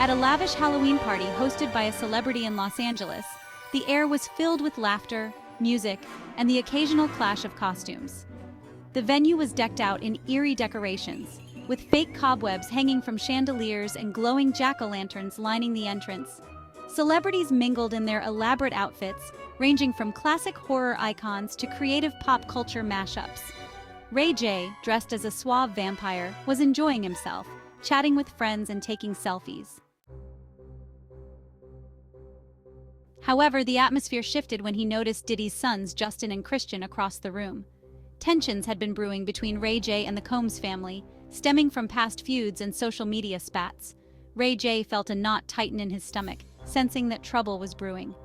At a lavish Halloween party hosted by a celebrity in Los Angeles, the air was filled with laughter, music, and the occasional clash of costumes. The venue was decked out in eerie decorations, with fake cobwebs hanging from chandeliers and glowing jack-o'-lanterns lining the entrance. Celebrities mingled in their elaborate outfits, ranging from classic horror icons to creative pop culture mashups. Ray J, dressed as a suave vampire, was enjoying himself, chatting with friends and taking selfies. However, the atmosphere shifted when he noticed Diddy's sons, Justin and Christian, across the room. Tensions had been brewing between Ray J and the Combs family, stemming from past feuds and social media spats. Ray J felt a knot tighten in his stomach, sensing that trouble was brewing.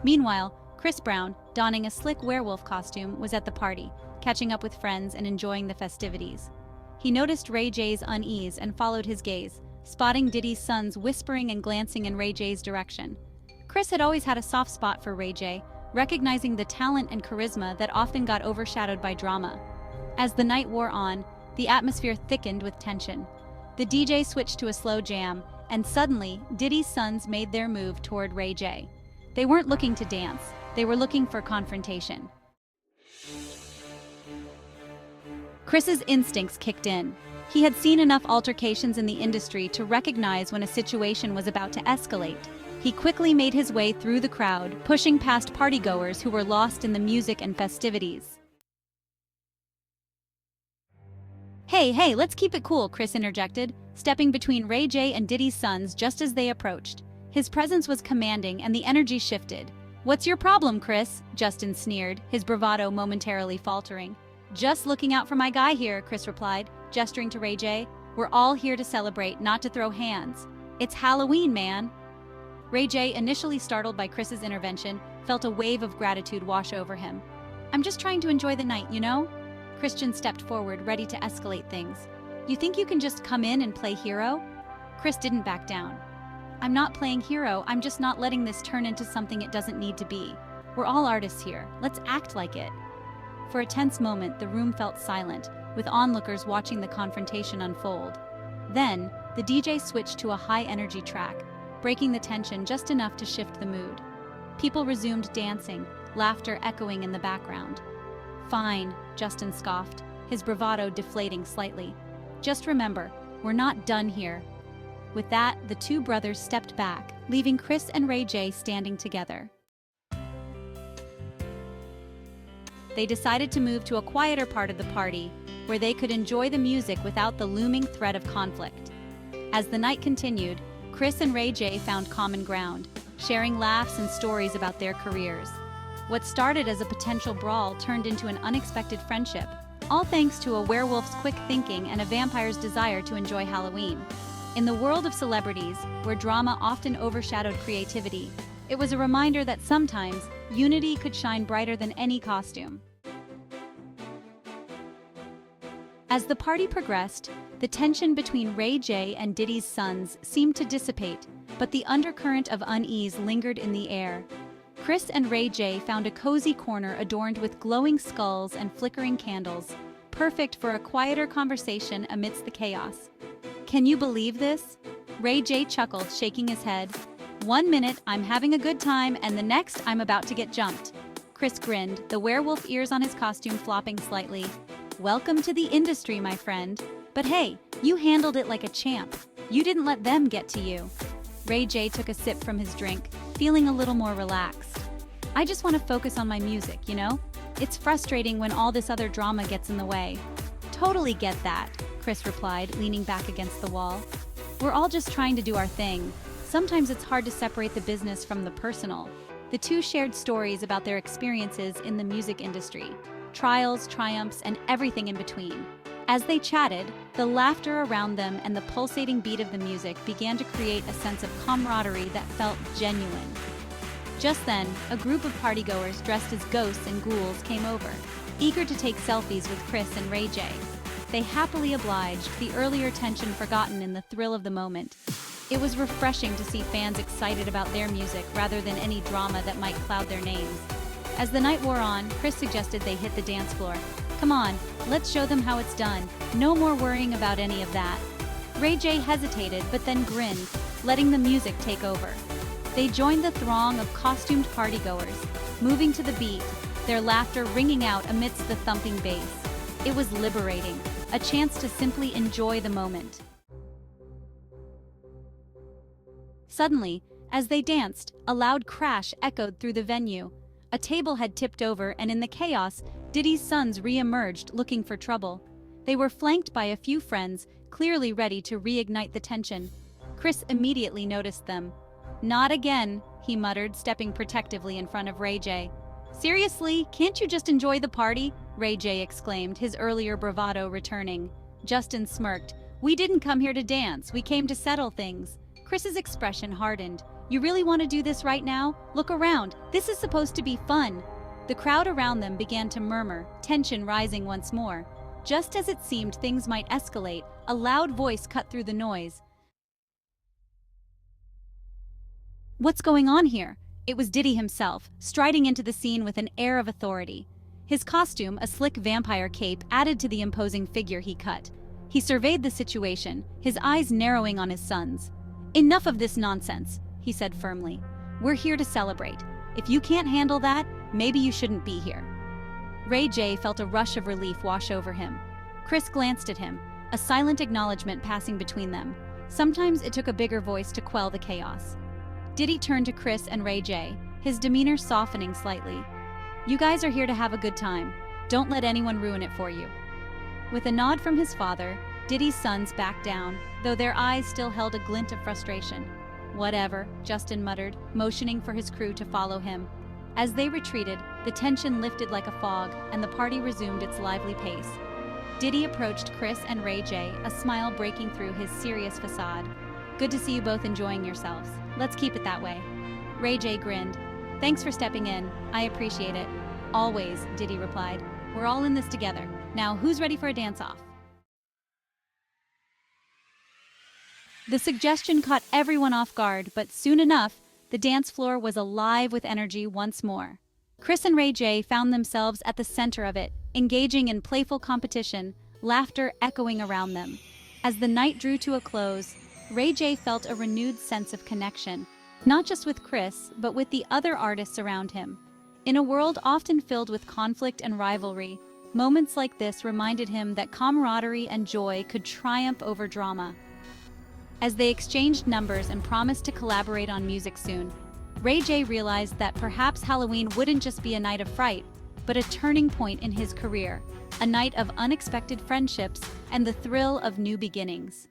Meanwhile, Chris Brown, donning a slick werewolf costume, was at the party, catching up with friends and enjoying the festivities. He noticed Ray J's unease and followed his gaze, spotting Diddy's sons whispering and glancing in Ray J's direction. Chris had always had a soft spot for Ray J, recognizing the talent and charisma that often got overshadowed by drama. As the night wore on, the atmosphere thickened with tension. The DJ switched to a slow jam, and suddenly, Diddy's sons made their move toward Ray J. They weren't looking to dance, they were looking for confrontation. Chris's instincts kicked in. He had seen enough altercations in the industry to recognize when a situation was about to escalate. He quickly made his way through the crowd, pushing past partygoers who were lost in the music and festivities. Hey, let's keep it cool, Chris interjected, stepping between Ray J and Diddy's sons just as they approached. His presence was commanding and the energy shifted. "What's your problem, Chris?" Justin sneered, his bravado momentarily faltering. "Just looking out for my guy here," Chris replied, gesturing to Ray J. "We're all here to celebrate, not to throw hands. It's Halloween, man." Ray J, initially startled by Chris's intervention, felt a wave of gratitude wash over him. "I'm just trying to enjoy the night, you know?" Christian stepped forward, ready to escalate things. "You think you can just come in and play hero?" Chris didn't back down. "I'm not playing hero, I'm just not letting this turn into something it doesn't need to be. We're all artists here, let's act like it." For a tense moment, the room felt silent, with onlookers watching the confrontation unfold. Then, the DJ switched to a high-energy track, breaking the tension just enough to shift the mood. People resumed dancing, laughter echoing in the background. "Fine," Justin scoffed, his bravado deflating slightly. "Just remember, we're not done here." With that, the two brothers stepped back, leaving Chris and Ray J standing together. They decided to move to a quieter part of the party, where they could enjoy the music without the looming threat of conflict. As the night continued, Chris and Ray J found common ground, sharing laughs and stories about their careers. What started as a potential brawl turned into an unexpected friendship, all thanks to a werewolf's quick thinking and a vampire's desire to enjoy Halloween. In the world of celebrities, where drama often overshadowed creativity, it was a reminder that sometimes unity could shine brighter than any costume. As the party progressed, the tension between Ray J and Diddy's sons seemed to dissipate, but the undercurrent of unease lingered in the air. Chris and Ray J found a cozy corner adorned with glowing skulls and flickering candles, perfect for a quieter conversation amidst the chaos. "Can you believe this?" Ray J chuckled, shaking his head. "1 minute I'm having a good time and the next I'm about to get jumped." Chris grinned, the werewolf ears on his costume flopping slightly. "Welcome to the industry, my friend. But hey, you handled it like a champ. You didn't let them get to you." Ray J took a sip from his drink, feeling a little more relaxed. "I just want to focus on my music, you know? It's frustrating when all this other drama gets in the way." "Totally get that," Chris replied, leaning back against the wall. "We're all just trying to do our thing. Sometimes it's hard to separate the business from the personal." The two shared stories about their experiences in the music industry, trials, triumphs, and everything in between. As they chatted, the laughter around them and the pulsating beat of the music began to create a sense of camaraderie that felt genuine. Just then, a group of partygoers dressed as ghosts and ghouls came over, eager to take selfies with Chris and Ray J. They happily obliged, the earlier tension forgotten in the thrill of the moment. It was refreshing to see fans excited about their music rather than any drama that might cloud their names. As the night wore on, Chris suggested they hit the dance floor. "Come on, let's show them how it's done. No more worrying about any of that." Ray J hesitated, but then grinned. letting the music take over. They joined the throng of costumed partygoers, moving to the beat, their laughter ringing out amidst the thumping bass. It was liberating, a chance to simply enjoy the moment. Suddenly, as they danced, a loud crash echoed through the venue. A table had tipped over, and in the chaos, Diddy's sons re-emerged looking for trouble. They were flanked by a few friends, clearly ready to reignite the tension. Chris immediately noticed them. "Not again," he muttered, stepping protectively in front of Ray J. "Seriously, can't you just enjoy the party?" Ray J exclaimed, his earlier bravado returning. Justin smirked. "We didn't come here to dance, we came to settle things." Chris's expression hardened. "You really want to do this right now? Look around, this is supposed to be fun." The crowd around them began to murmur, tension rising once more. Just as it seemed things might escalate, a loud voice cut through the noise. "What's going on here?" It was Diddy himself, striding into the scene with an air of authority. His costume, a slick vampire cape, added to the imposing figure he cut. He surveyed the situation, his eyes narrowing on his sons. "Enough of this nonsense," he said firmly. "We're here to celebrate. If you can't handle that, maybe you shouldn't be here." Ray J felt a rush of relief wash over him. Chris glanced at him, a silent acknowledgement passing between them. Sometimes it took a bigger voice to quell the chaos. Diddy turned to Chris and Ray J, his demeanor softening slightly. "You guys are here to have a good time. Don't let anyone ruin it for you." With a nod from his father, Diddy's sons backed down, though their eyes still held a glint of frustration. "Whatever," Justin muttered, motioning for his crew to follow him. As they retreated, the tension lifted like a fog, and the party resumed its lively pace. Diddy approached Chris and Ray J, a smile breaking through his serious facade. "Good to see you both enjoying yourselves. Let's keep it that way." Ray J grinned. "Thanks for stepping in. I appreciate it." "Always," Diddy replied. "We're all in this together. Now, who's ready for a dance-off?" The suggestion caught everyone off guard, but soon enough, the dance floor was alive with energy once more. Chris and Ray J found themselves at the center of it, engaging in playful competition, laughter echoing around them. As the night drew to a close, Ray J felt a renewed sense of connection, not just with Chris, but with the other artists around him. In a world often filled with conflict and rivalry, moments like this reminded him that camaraderie and joy could triumph over drama. As they exchanged numbers and promised to collaborate on music soon, Ray J realized that perhaps Halloween wouldn't just be a night of fright, but a turning point in his career, a night of unexpected friendships and the thrill of new beginnings.